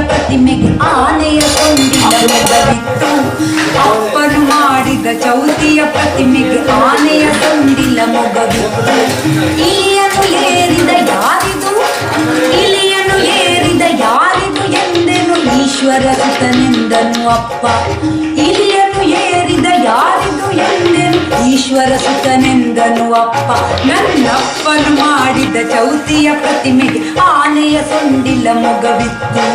ಪ್ರತಿಮೆಗೆ ಆನೆಯ ಸೊಂಡಿಲ ಮೊಗವಿತ್ತು. ಅಪ್ಪನು ಮಾಡಿದ ಚೌತಿಯ ಪ್ರತಿಮೆಗೆ ಆನೆಯ ಸೊಂಡಿಲ ಮೊಗವಿತ್ತು. ಇಲಿಯನ್ನು ಏರಿದ ಯಾರಿದು, ಇಲಿಯನ್ನು ಏರಿದ ಯಾರಿದು ಎಂದೆನು ಈಶ್ವರ ಸುತನೆಂದನು ಅಪ್ಪ. ಇಲಿಯನ್ನು ಏರಿದ ಯಾರಿದು ಎಂದೆನು ಈಶ್ವರ ಸುತನೆಂದನು ಅಪ್ಪ. ನನ್ನಪ್ಪನು ಮಾಡಿದ ಚೌತಿಯ ಪ್ರತಿಮೆಗೆ ಆನೆಯ ಸೊಂಡಿಲ ಮೊಗವಿತ್ತು.